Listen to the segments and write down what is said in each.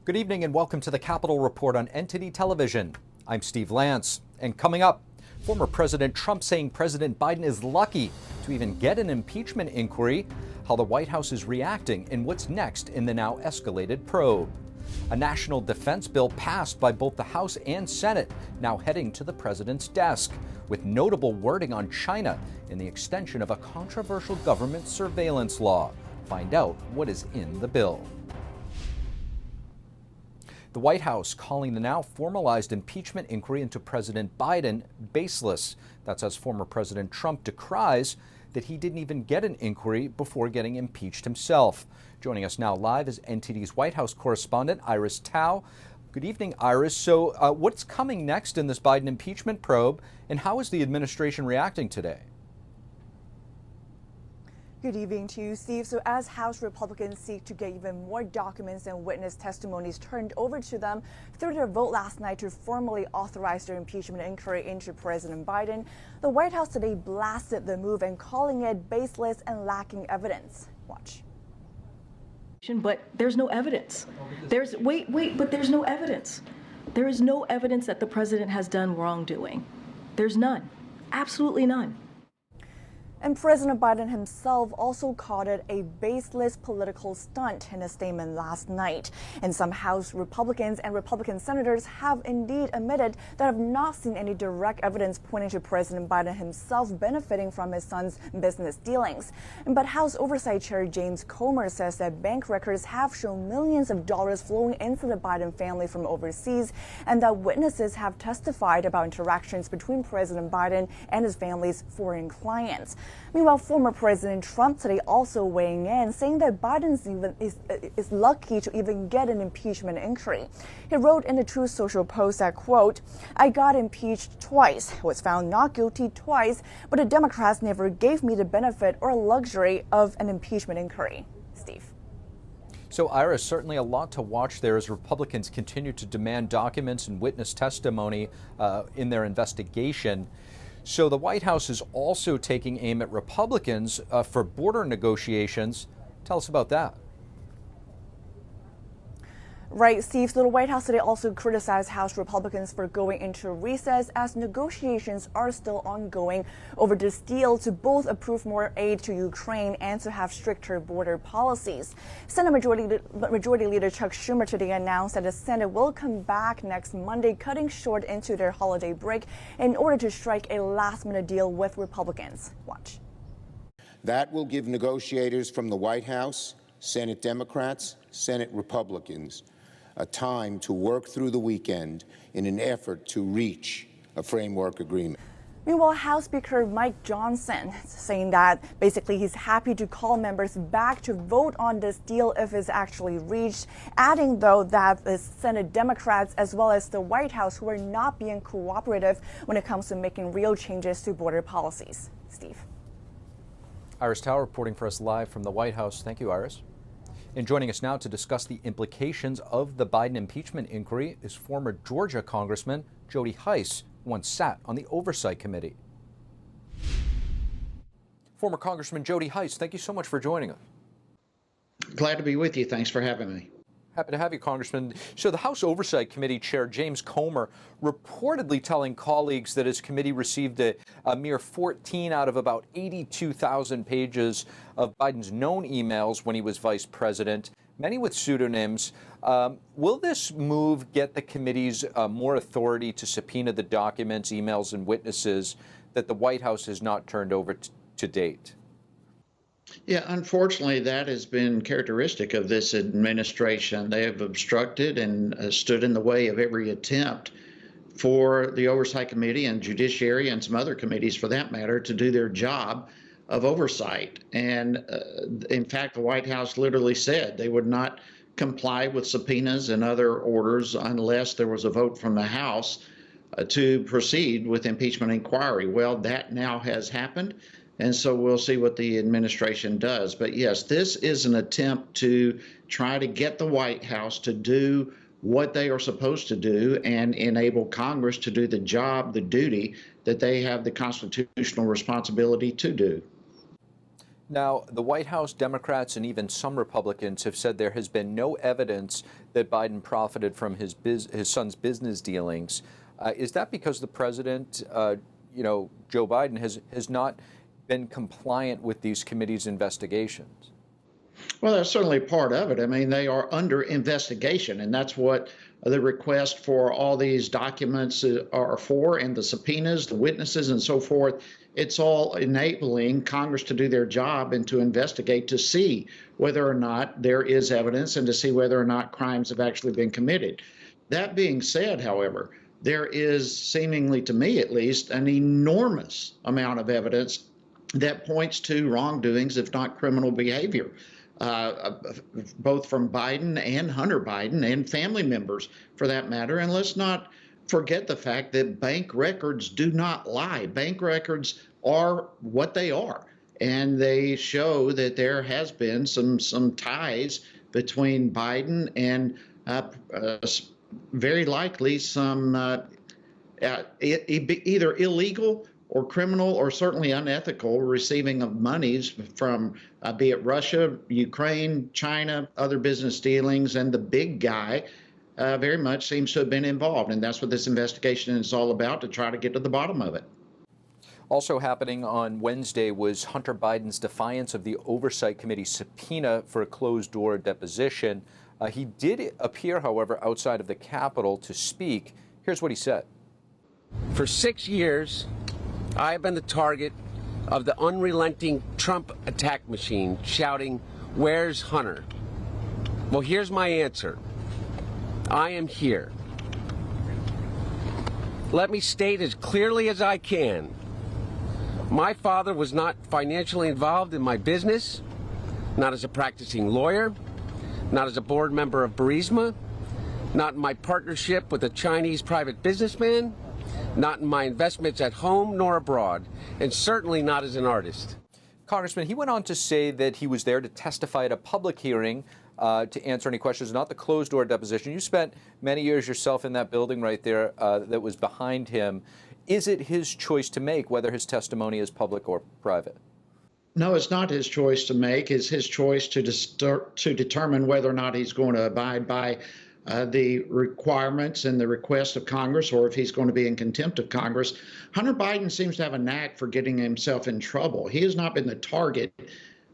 Good evening and welcome to the Capitol Report on Entity Television. I'm Steve Lance. And coming up, former President Trump saying President Biden is lucky to even get an impeachment inquiry, how the White House is reacting, and what's next in the now escalated probe. A national defense bill passed by both the House and Senate, now heading to the president's desk, with notable wording on China and the extension of a controversial government surveillance law. Find out what is in the bill. The White House calling the now formalized impeachment inquiry into President Biden baseless. That's as former President Trump decries that he didn't even get an inquiry before getting impeached himself. Joining us now live is NTD's White House correspondent Iris Tao. Good evening, Iris. So what's coming next in this Biden impeachment probe, and how is the administration reacting today? Good evening to you, Steve. So as House Republicans seek to get even more documents and witness testimonies turned over to them through their vote last night to formally authorize their impeachment inquiry into President Biden, the White House today blasted the move and calling it baseless and lacking evidence. Watch. But there's no evidence. But there's no evidence. There is no evidence that the president has done wrongdoing. There's none. Absolutely none. And President Biden himself also called it a baseless political stunt in a statement last night. And some House Republicans and Republican senators have indeed admitted that have not seen any direct evidence pointing to President Biden himself benefiting from his son's business dealings. But House Oversight Chair James Comer says that bank records have shown millions of dollars flowing into the Biden family from overseas, and that witnesses have testified about interactions between President Biden and his family's foreign clients. Meanwhile, former President Trump today also weighing in, saying that Biden is lucky to even get an impeachment inquiry. He wrote in the Truth Social post that, quote, "I got impeached twice, was found not guilty twice, but the Democrats never gave me the benefit or luxury of an impeachment inquiry." Steve. So, Iris, certainly a lot to watch there as Republicans continue to demand documents and witness testimony in their investigation. So the White House is also taking aim at Republicans for border negotiations. Tell us about that. Right, Steve. So the White House today also criticized House Republicans for going into recess as negotiations are still ongoing over this deal to both approve more aid to Ukraine and to have stricter border policies. Senate Majority Leader Chuck Schumer today announced that the Senate will come back next Monday, cutting short into their holiday break in order to strike a last-minute deal with Republicans. Watch. That will give negotiators from the White House, Senate Democrats, Senate Republicans, a time to work through the weekend in an effort to reach a framework agreement. Meanwhile, House Speaker Mike Johnson saying that basically he's happy to call members back to vote on this deal if it's actually reached, adding though that the Senate Democrats as well as the White House who are not being cooperative when it comes to making real changes to border policies. Steve. Iris Tao reporting for us live from the White House. Thank you, Iris. And joining us now to discuss the implications of the Biden impeachment inquiry is former Georgia Congressman Jody Hice, who once sat on the Oversight Committee. Former Congressman Jody Hice, thank you so much for joining us. Glad to be with you. Thanks for having me. Happy to have you, Congressman. So the House Oversight Committee Chair James Comer reportedly telling colleagues that his committee received a mere 14 out of about 82,000 pages of Biden's known emails when he was vice president, many with pseudonyms. Will this move get the committees more authority to subpoena the documents, emails, and witnesses that the White House has not turned over to date? Yeah, unfortunately, that has been characteristic of this administration. They have obstructed and stood in the way of every attempt for the Oversight Committee and Judiciary and some other committees, for that matter, to do their job of oversight. And in fact, the White House literally said they would not comply with subpoenas and other orders unless there was a vote from the House to proceed with impeachment inquiry. Well, that now has happened. And so we'll see what the administration does. But yes, this is an attempt to try to get the White House to do what they are supposed to do and enable Congress to do the job, the duty that they have the constitutional responsibility to do. Now, the White House, Democrats, and even some Republicans have said there has been no evidence that Biden profited from his son's business dealings. Is that because the president, Joe Biden, has not been compliant with these committees' investigations? Well, that's certainly part of it. I mean, they are under investigation, and that's what the request for all these documents are for, and the subpoenas, the witnesses, and so forth. It's all enabling Congress to do their job and to investigate to see whether or not there is evidence and to see whether or not crimes have actually been committed. That being said, however, there is seemingly, to me at least, an enormous amount of evidence that points to wrongdoings, if not criminal behavior, both from Biden and Hunter Biden and family members for that matter. And let's not forget the fact that bank records do not lie. Bank records are what they are, and they show that there has been some ties between Biden and very likely some either illegal or criminal or certainly unethical receiving of monies from be it Russia, Ukraine, China, other business dealings, and the big guy very much seems to have been involved. And that's what this investigation is all about, to try to get to the bottom of it. Also happening on Wednesday was Hunter Biden's defiance of the Oversight Committee subpoena for a closed-door deposition. He did appear, however, outside of the Capitol to speak. Here's what he said. For 6 years, I have been the target of the unrelenting Trump attack machine, shouting, "Where's Hunter?" Well, here's my answer. I am here. Let me state as clearly as I can. My father was not financially involved in my business, not as a practicing lawyer, not as a board member of Burisma, not in my partnership with a Chinese private businessman, not in my investments at home nor abroad, and certainly not as an artist. Congressman, he went on to say that he was there to testify at a public hearing to answer any questions, not the closed-door deposition. You spent many years yourself in that building right there that was behind him. Is it his choice to make whether his testimony is public or private? No, it's not his choice to make. It's his choice to determine whether or not he's going to abide by the requirements and the request of Congress, or if he's going to be in contempt of Congress. Hunter Biden seems to have a knack for getting himself in trouble. He has not been the target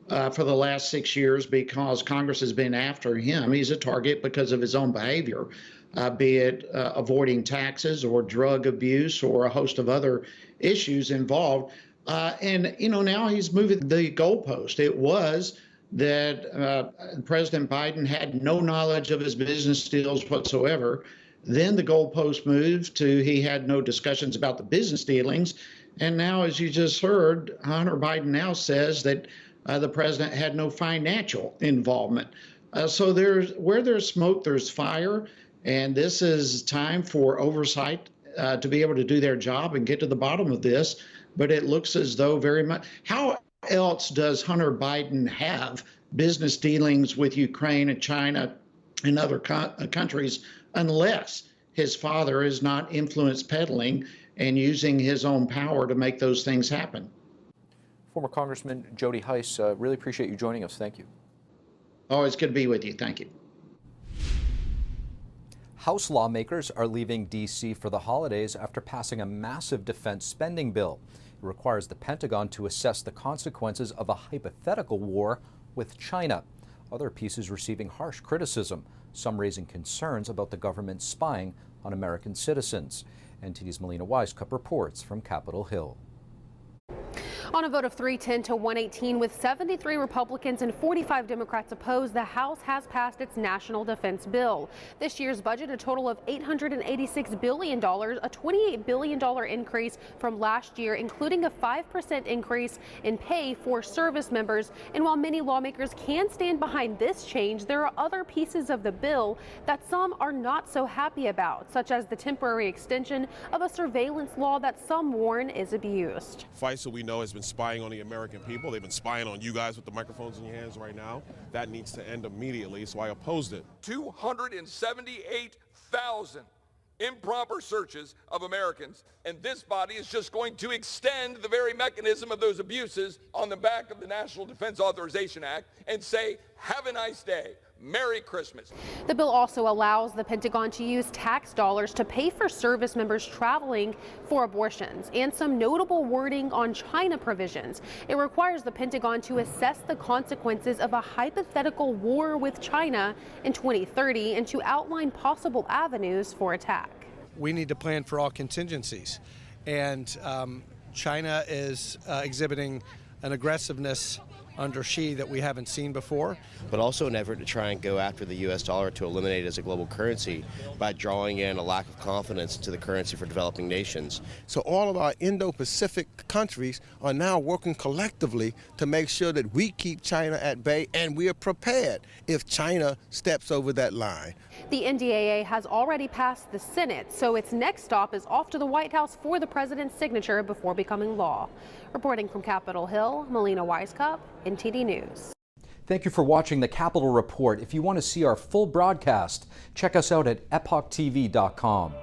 for the last 6 years because Congress has been after him. He's a target because of his own behavior, be it avoiding taxes or drug abuse or a host of other issues involved. And, now he's moving the goalpost. It was that President Biden had no knowledge of his business deals whatsoever. Then the goalpost moved to he had no discussions about the business dealings. And now, as you just heard, Hunter Biden now says that the president had no financial involvement. So where there's smoke, there's fire. And this is time for oversight to be able to do their job and get to the bottom of this. But it looks as though very much. How else does Hunter Biden have business dealings with Ukraine and China and other countries unless his father is not influence peddling and using his own power to make those things happen? Former Congressman Jody Hice, really appreciate you joining us. Thank you. Always good to be with you. Thank you. House lawmakers are leaving D.C. for the holidays after passing a massive defense spending bill. It requires the Pentagon to assess the consequences of a hypothetical war with China. Other pieces receiving harsh criticism, some raising concerns about the government spying on American citizens. NTD's Melina Wisecup reports from Capitol Hill. On a vote of 310 to 118, with 73 Republicans and 45 Democrats opposed, the House has passed its national defense bill. This year's budget, a total of $886 billion, a $28 billion increase from last year, including a 5% increase in pay for service members. And while many lawmakers can stand behind this change, there are other pieces of the bill that some are not so happy about, such as the temporary extension of a surveillance law that some warn is abused. FISA, we know, has been spying on the American people. They've been spying on you guys with the microphones in your hands right now. That needs to end immediately, so I opposed it. 278,000 improper searches of Americans, and this body is just going to extend the very mechanism of those abuses on the back of the National Defense Authorization Act and say, have a nice day. Merry Christmas. The bill also allows the Pentagon to use tax dollars to pay for service members traveling for abortions, and some notable wording on China provisions. It requires the Pentagon to assess the consequences of a hypothetical war with China in 2030 and to outline possible avenues for attack. We need to plan for all contingencies, and China is exhibiting an aggressiveness under Xi that we haven't seen before. But also an effort to try and go after the U.S. dollar to eliminate it as a global currency by drawing in a lack of confidence to the currency for developing nations. So all of our Indo-Pacific countries are now working collectively to make sure that we keep China at bay, and we are prepared if China steps over that line. The NDAA has already passed the Senate, so its next stop is off to the White House for the president's signature before becoming law. Reporting from Capitol Hill, Melina Weisskopf, NTD News. Thank you for watching the Capitol Report. If you want to see our full broadcast, check us out at epochtv.com.